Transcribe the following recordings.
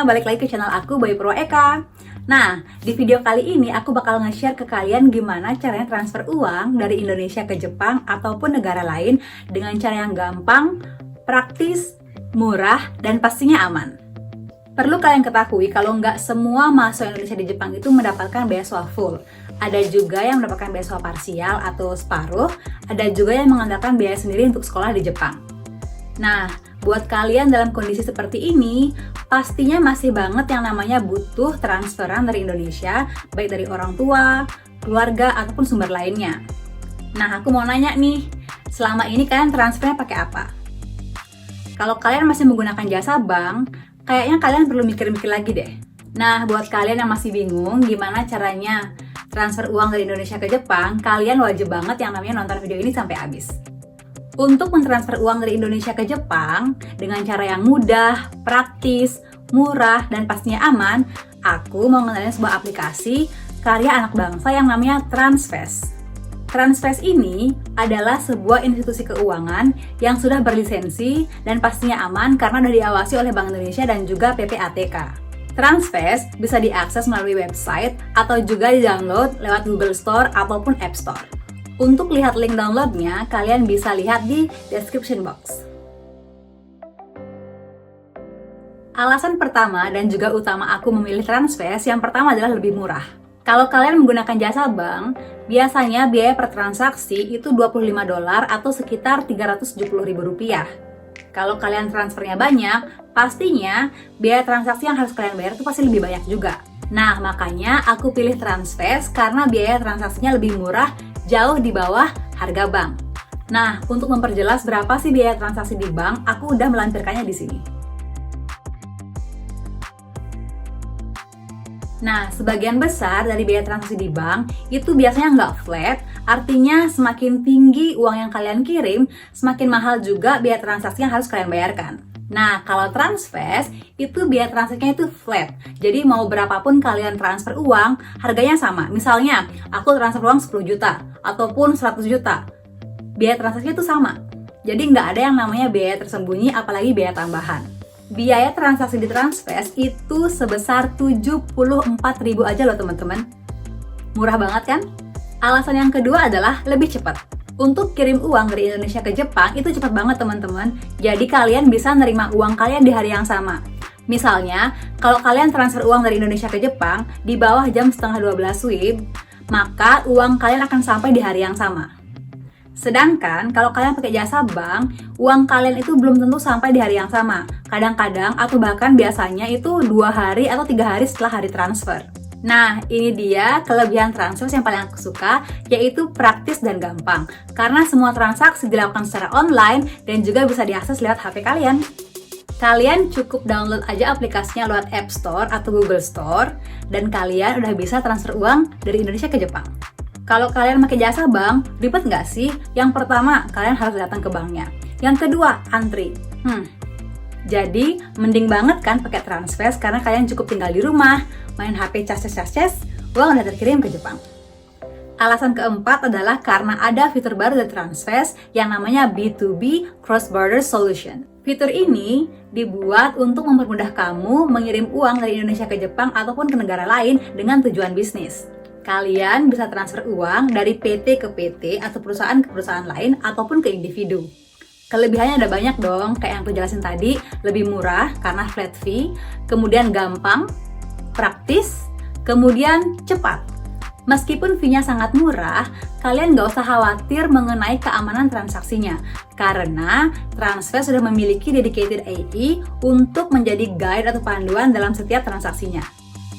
balik lagi ke channel aku Bayu Purwa Eka. Nah, di video kali ini aku bakal nge-share ke kalian gimana caranya transfer uang dari Indonesia ke Jepang ataupun negara lain dengan cara yang gampang, praktis, murah, dan pastinya aman. Perlu kalian ketahui kalau nggak semua mahasiswa Indonesia di Jepang itu mendapatkan beasiswa full. Ada juga yang mendapatkan beasiswa parsial atau separuh, ada juga yang mengandalkan biaya sendiri untuk sekolah di Jepang. Nah, buat kalian dalam kondisi seperti ini, pastinya masih banget yang namanya butuh transferan dari Indonesia, baik dari orang tua, keluarga, ataupun sumber lainnya. Nah, aku mau nanya nih, selama ini kalian transfernya pakai apa? Kalau kalian masih menggunakan jasa bank, kayaknya kalian perlu mikir-mikir lagi deh. Nah, buat kalian yang masih bingung gimana caranya transfer uang dari Indonesia ke Jepang, kalian wajib banget yang namanya nonton video ini sampai habis. Untuk mentransfer uang dari Indonesia ke Jepang dengan cara yang mudah, praktis, murah, dan pastinya aman, aku mau ngenalin sebuah aplikasi karya anak bangsa yang namanya Transfast. Transfast ini adalah sebuah institusi keuangan yang sudah berlisensi dan pastinya aman karena sudah diawasi oleh Bank Indonesia dan juga PPATK. Transfast bisa diakses melalui website atau juga di-download lewat Google Store ataupun App Store. Untuk lihat link downloadnya, kalian bisa lihat di description box. Alasan pertama dan juga utama aku memilih Transfast yang pertama adalah lebih murah. Kalau kalian menggunakan jasa bank, biasanya biaya per transaksi itu $25 atau sekitar Rp370.000. Kalau kalian transfernya banyak, pastinya biaya transaksi yang harus kalian bayar itu pasti lebih banyak juga. Nah, makanya aku pilih Transfast karena biaya transaksinya lebih murah, jauh di bawah harga bank. Nah, untuk memperjelas berapa sih biaya transaksi di bank, aku udah melampirkannya di sini. Nah, sebagian besar dari biaya transaksi di bank itu biasanya nggak flat, artinya semakin tinggi uang yang kalian kirim, semakin mahal juga biaya transaksi yang harus kalian bayarkan. Nah, kalau Transfast, itu biaya transaksinya itu flat. Jadi mau berapapun kalian transfer uang, harganya sama. Misalnya, aku transfer uang 10 juta, ataupun 100 juta. Biaya transaksinya itu sama. Jadi nggak ada yang namanya biaya tersembunyi, apalagi biaya tambahan. Biaya transaksi di Transfast itu sebesar 74.000 aja loh teman-teman. Murah banget kan? Alasan yang kedua adalah lebih cepat. Untuk kirim uang dari Indonesia ke Jepang itu cepat banget teman-teman. Jadi kalian bisa nerima uang kalian di hari yang sama. Misalnya, kalau kalian transfer uang dari Indonesia ke Jepang di bawah jam 11:30 WIB, maka uang kalian akan sampai di hari yang sama. Sedangkan kalau kalian pakai jasa bank, uang kalian itu belum tentu sampai di hari yang sama. Kadang-kadang atau bahkan biasanya itu 2 hari atau 3 hari setelah hari transfer. Nah, ini dia kelebihan Transfast yang paling aku suka, yaitu praktis dan gampang. Karena semua transaksi dilakukan secara online dan juga bisa diakses lewat HP kalian. Kalian cukup download aja aplikasinya lewat App Store atau Google Store, dan kalian udah bisa transfer uang dari Indonesia ke Jepang. Kalau kalian pakai jasa bank, ribet nggak sih? Yang pertama, kalian harus datang ke banknya. Yang kedua, antri. Jadi, mending banget kan pakai Transfast karena kalian cukup tinggal di rumah, main HP cas, uang udah terkirim ke Jepang. Alasan keempat adalah karena ada fitur baru dari Transfast yang namanya B2B Cross Border Solution. Fitur ini dibuat untuk mempermudah kamu mengirim uang dari Indonesia ke Jepang ataupun ke negara lain dengan tujuan bisnis. Kalian bisa transfer uang dari PT ke PT atau perusahaan ke perusahaan lain ataupun ke individu. Kelebihannya ada banyak dong, kayak yang aku jelasin tadi, lebih murah karena flat fee, kemudian gampang, praktis, kemudian cepat. Meskipun fee-nya sangat murah, kalian nggak usah khawatir mengenai keamanan transaksinya, karena Transfast sudah memiliki dedicated AI untuk menjadi guide atau panduan dalam setiap transaksinya.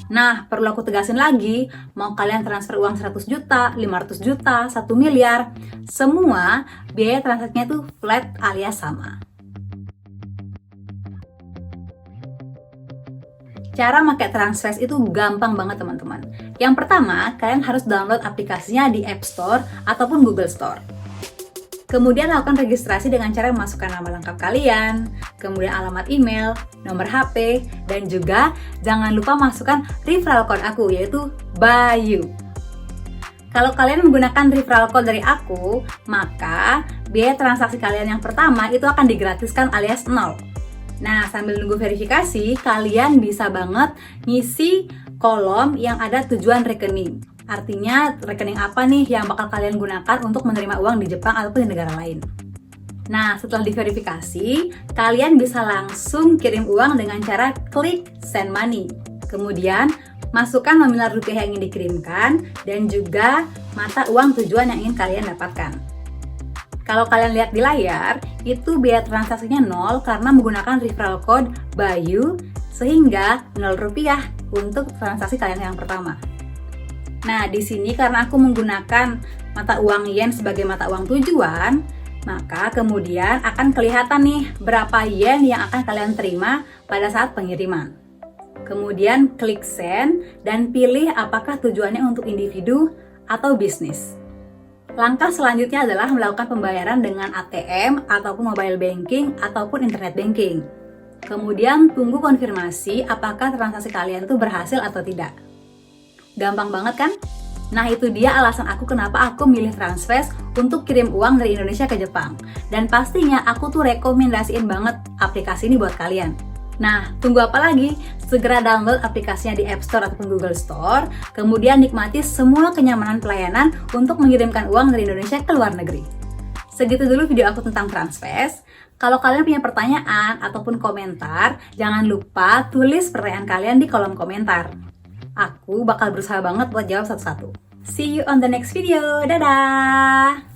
Nah, perlu aku tegasin lagi, mau kalian transfer uang 100 juta, 500 juta, 1 miliar, semua biaya transaksinya itu flat alias sama. Cara pakai Transfast itu gampang banget teman-teman. Yang pertama, kalian harus download aplikasinya di App Store ataupun Google Store. Kemudian lakukan registrasi dengan cara memasukkan nama lengkap kalian, kemudian alamat email, nomor HP, dan juga jangan lupa masukkan referral code aku, yaitu Bayu. Kalau kalian menggunakan referral code dari aku, maka biaya transaksi kalian yang pertama itu akan digratiskan alias 0. Nah, sambil nunggu verifikasi, kalian bisa banget ngisi kolom yang ada tujuan rekening. Artinya, rekening apa nih yang bakal kalian gunakan untuk menerima uang di Jepang ataupun di negara lain. Nah, setelah diverifikasi, kalian bisa langsung kirim uang dengan cara klik send money. Kemudian, masukkan nominal rupiah yang ingin dikirimkan dan juga mata uang tujuan yang ingin kalian dapatkan. Kalau kalian lihat di layar, itu biaya transaksinya 0 karena menggunakan referral code BAYU, sehingga 0 rupiah untuk transaksi kalian yang pertama. Nah, di sini karena aku menggunakan mata uang yen sebagai mata uang tujuan, maka kemudian akan kelihatan nih berapa yen yang akan kalian terima pada saat pengiriman. Kemudian klik send dan pilih apakah tujuannya untuk individu atau bisnis. Langkah selanjutnya adalah melakukan pembayaran dengan ATM ataupun mobile banking ataupun internet banking. Kemudian tunggu konfirmasi apakah transaksi kalian itu berhasil atau tidak. Gampang banget kan? Nah, itu dia alasan aku kenapa aku milih Transfast untuk kirim uang dari Indonesia ke Jepang. Dan pastinya aku tuh rekomendasiin banget aplikasi ini buat kalian. Nah, tunggu apa lagi? Segera download aplikasinya di App Store ataupun Google Store, kemudian nikmati semua kenyamanan pelayanan untuk mengirimkan uang dari Indonesia ke luar negeri. Segitu dulu video aku tentang Transfast. Kalau kalian punya pertanyaan ataupun komentar, jangan lupa tulis pertanyaan kalian di kolom komentar. Aku bakal berusaha banget buat jawab satu-satu. See you on the next video. Dadah!